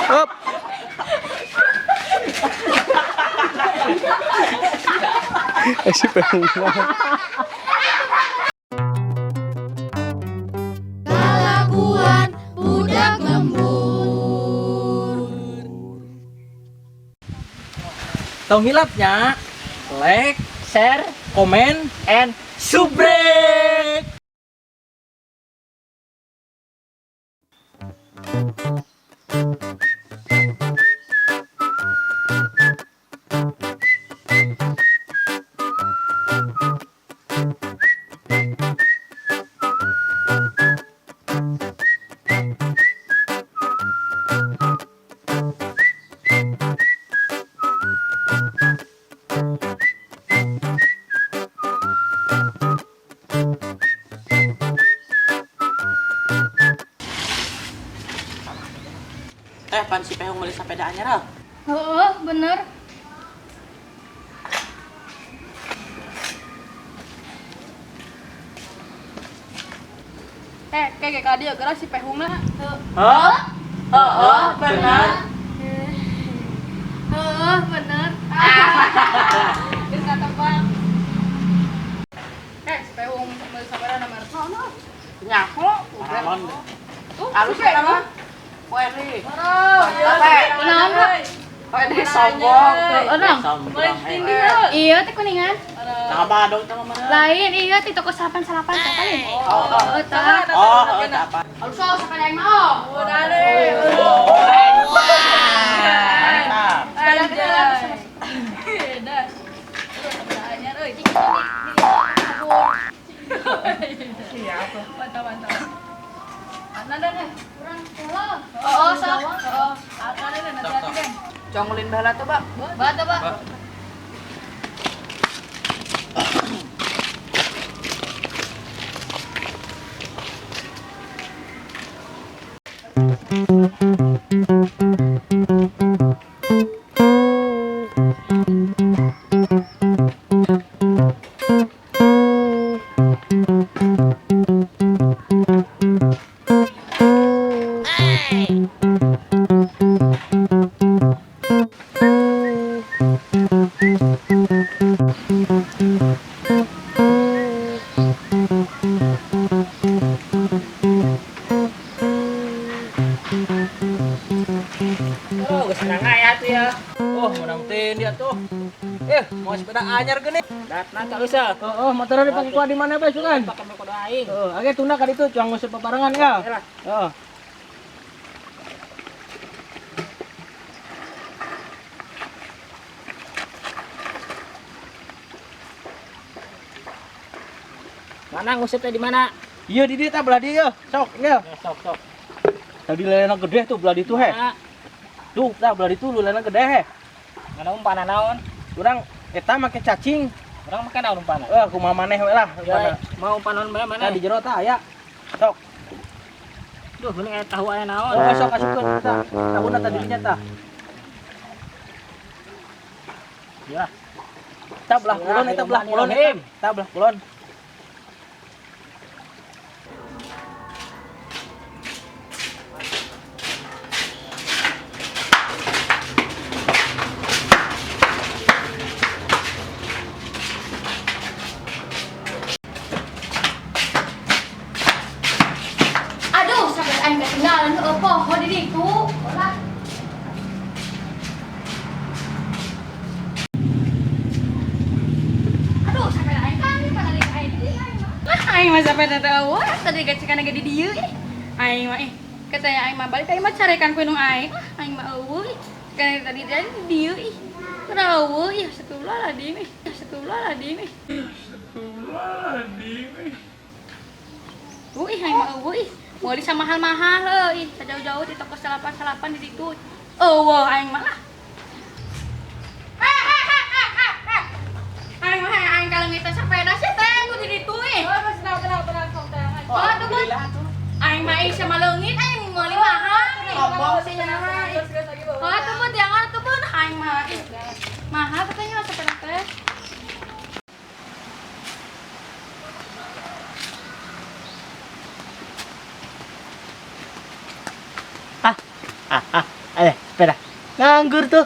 Up. Si Pehung. Kalabuan budak lembur. Tahu hilapnya? Like, share, comment, and subrek. Pan si Pehung beli sepeda anyar ah. Heeh, bener. Kayak dia gerak si Pehung lah. Hah? Oh, benar. Heeh, bener. Geus katebak. Si Pehung beli sepeda nomor 0. Nyako, udah. Halus ya nama. Wendy. Kenapa? Wendy sombong. Sombong. Iya, teh kuningan. Nah, badog sama mana? Lain, iya di toko salapan kali. Apa? Halus sepeda yang mau. Udah deh. Mantap. Nada deh, kurang kalau. Oh, sok. Oh, ada deh nanti deh. Congolin bala tuh, Pak. Bata, Pak. Oh, senang ya tuh ya. Oh, menang dia tuh. Mau sepeda anyar gini. Datna tak bisa. Oh, motor dipakai kuat di mana, Bes, kan? Pakai kode aing. Oh, age tunda kan itu cuang ngusir peparangan ya. Oh. Mana ngusipnya di mana? Iya di dia belah dia. Sok ya. Sok. Tadi lelena gede tuh belah itu he. Tuh, dah belah itu lelena gede he. Mana umpana naon? Urang eta make cacing. Urang make naon umpana? Kumaha maneh we lah. Mau umpanan mana? Nah, di jero tah aya. Sok. Duh, geuning aya tahu aya naon. Oh, sok kasihkeun kita. Tahuna tadi dinya tah. Ya. Kita belah kulon eta belah kulon him. Kita belah kulon. Aduh, sampai aing ketinggalan heueuh poho di ditu. Ulah. Aduh, sampai aing kan pada di aing di aing mah. Aing mah sampai teh eueuh, tadi gacekan ge di dieu ih. Aing mah katanya aing mah balik aing mah carekan ku nu aing. Aing mah eueuh ih. Kan tadi di dieu ih. Kunaon eueuh ih, astagfirullahaladzim ih. Astagfirullahaladzim ih. Ih, aing mah eueuh ih. Mau di mahal-mahal ih, jauh-jauh di toko salapan di situ. Eueuh aing mah lah. Aing mah aing kalau ngita sepeda sih teh nu di ditu ih. Oh, tenang sok teh. Oh, tuh bun. Aing mah ih sama leungit aing meuli mahal. Ngomong sih nya mah. Oh, tuh bun jangan tuh bun aing mah ih. Mahal katanya sepeda teh. sepeda. Nganggur tuh.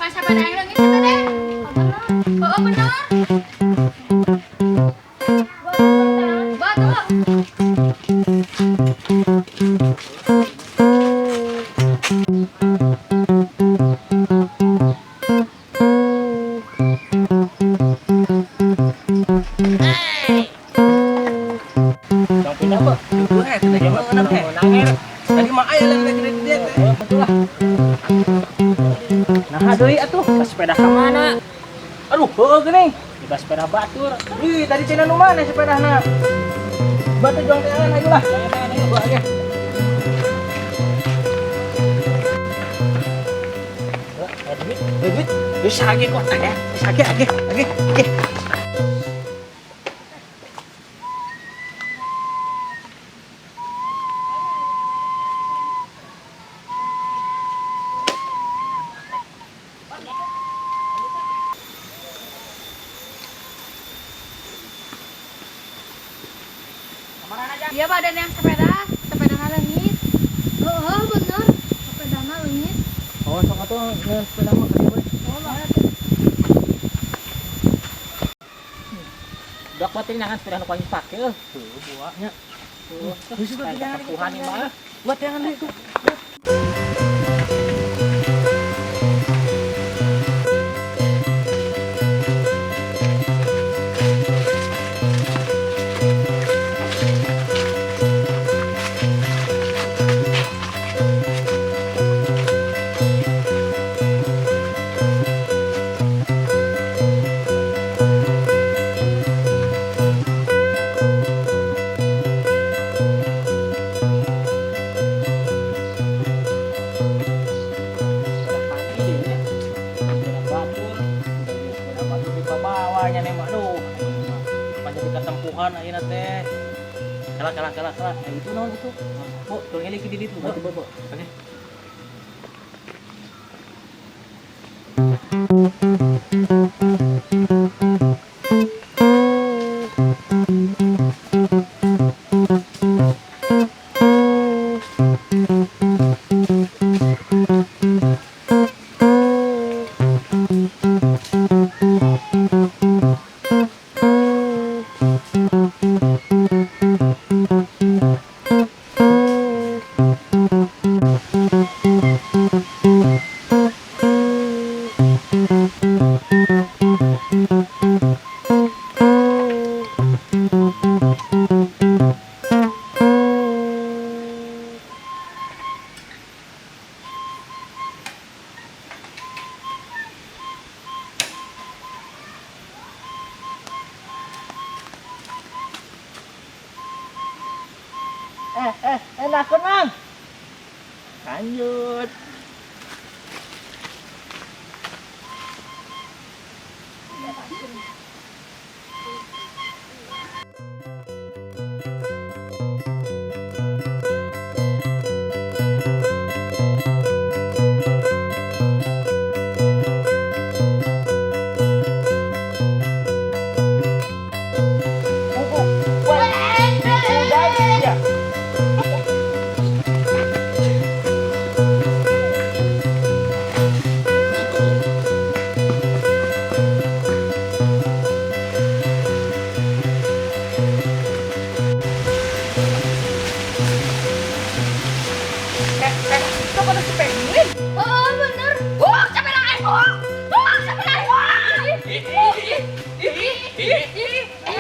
Pas sepeda yang lagi kita deh. Oh benar. Betul. Yang punya apa? Itu tadi mah aya lain lagi dia teh. Betul lah. Nah, deui atuh, ka sepeda ka mana? Aduh, heueuh geuning. Di sepeda batur. Ih, tadi cenah nu mana sepedana? Batu juang teangan ayo lah. Ayo bawa ge. Duit. Bisa lagi kok ya. Lagi. Iya badan yang sepeda lengit. Oh bener, sepeda lengit. Oh, sok atuh ngeun sepeda mah ka dieu. Dak batin nangan sepeda nu paling pake euy. Tuh buahnya. Tuh. Geus tinggal Tuhan mah. Buat jangan itu. Bawanya nih, aduh, panjang ketempuhan ayeuna teh. Kalah. Itu naon itu? Bu, tong ngelih di ditu, Bu. Oke. Enak kan, lanjut. Oh bener. Sepeda aing. Sepeda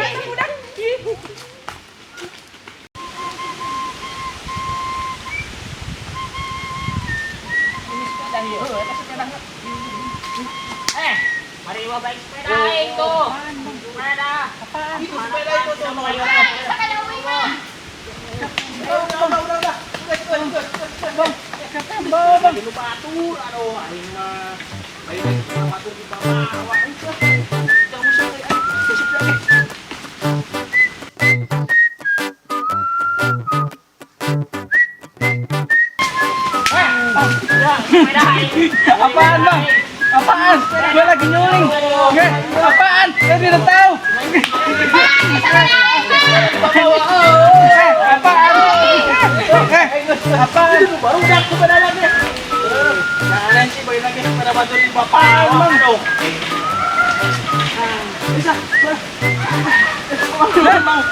aing. Budak. Ini sepeda ieu, eta sepeda. Mari bawa baik sepeda aing tuh. Sepeda. Itu sepeda itu tuh. Sepeda wingi. batur, aduh, aing mah. Aing mah batur di bawah. Jangan musik lagi. Musik lagi. Apaan bang? Apaan? Gue lagi nyuling. Apaan? Saya tidak tahu. Apaan? Apaan? Baru udah kepada lagi. Kalian sih bayi lagi pada batu di bapak. Bang dong. Bisa. Bang.